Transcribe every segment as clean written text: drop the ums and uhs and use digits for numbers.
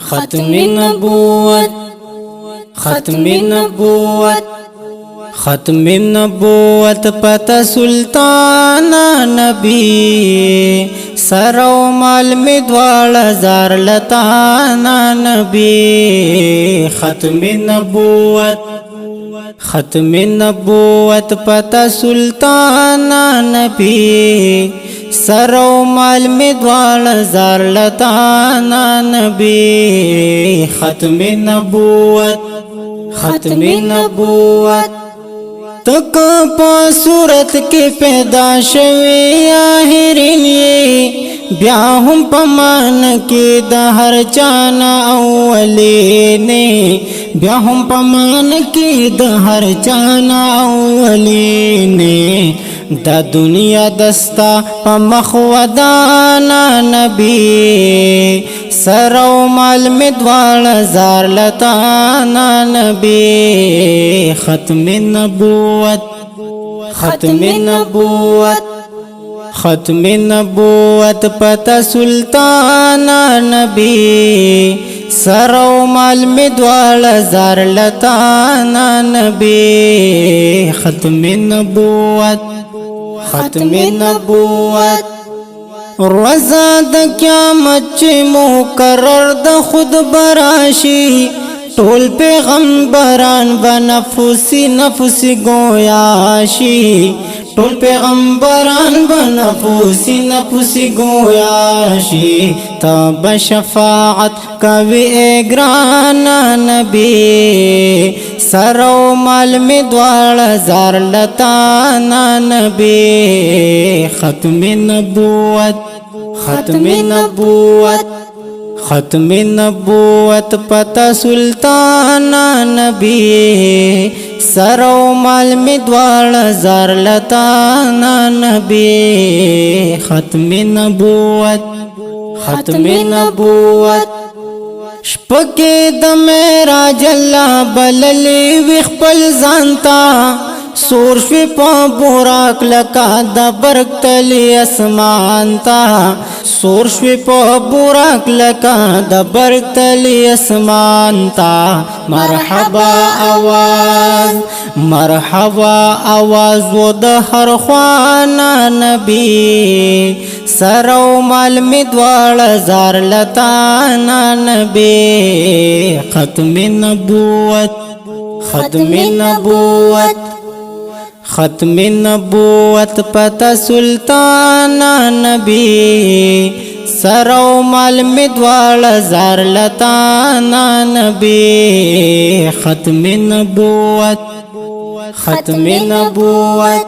ختم نبوت ختم نبوت ختم نبوت پتا سلطان نبی سرو مال می دوال زار لتانا نبی ختم نبوت ختم نبوت پتا سلطان نبی سرو مال می دوال زار لتانا نبی ختم نبوت ختم نبوت تک پا صورت کی پیدا شوی آخرین بیا هم پمان کی د هر چانا اولین بیا هم پمان کی د هر چانا اولین دا دنیا دستا پا مخودانا نبی سرو مال می دوال زار لتانا نبی ختم نبوت ختم نبوت ختم نبوت پتا سلطان نبی سرو مال می دوال زار لتانا نبی ختم نبوت ختم نبوت روزا د قیامت چې مقرر د خود براشي ټول پیغمبران بنفسی نفسی گویا شي ټول پیغمبران بنفسی نفسی گویا شي تب شفاعت کوي اگران نبی سرو مال می دوال زار لتانا نبی ختم نبوت ختم نبوت ختم نبوت پتا سلطان نبی سرو مال می دوال زار لتانا نبی ختم نبوت ختم نبوت شپکی د معراج الله بللی وی خپل ځانتا سور شوی پا براک لکا دا برک تلی اسمان تا سور شوی پا براک لکا دا برک تلی اسمان تا مرحبا آواز مرحبا آواز و دا هر خوانا نبی سرو مال می دوال زار لتانا نبی ختم نبوت ختم نبوت ختم نبوت پتا سلطان نبی سرو مال می دوال زار لتانا نبی ختم نبوت ختم نبوت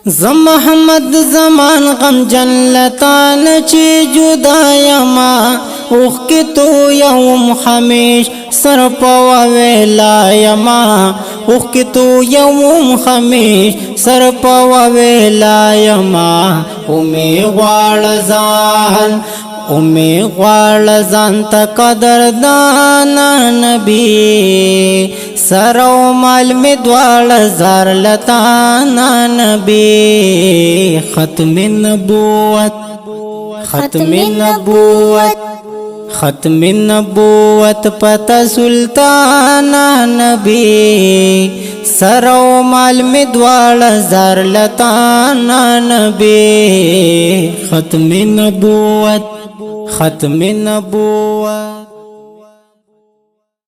زم محمد زمان غم جنلتان چی جدا یما اوخ کی تو یوم خمیش سر پوا ویلا یما اوخ کی تو یوم خمیش سر پوا ویلا یما امی غالزان امی غالزان تا قدر دانا نبی سرو مال می دوال زار لتانا نبی ختم نبوت ختم نبوت ختم نبوت پتا سلطان نبی سرو مال می دوال زار لتانا نبی ختم نبوت ختم نبوت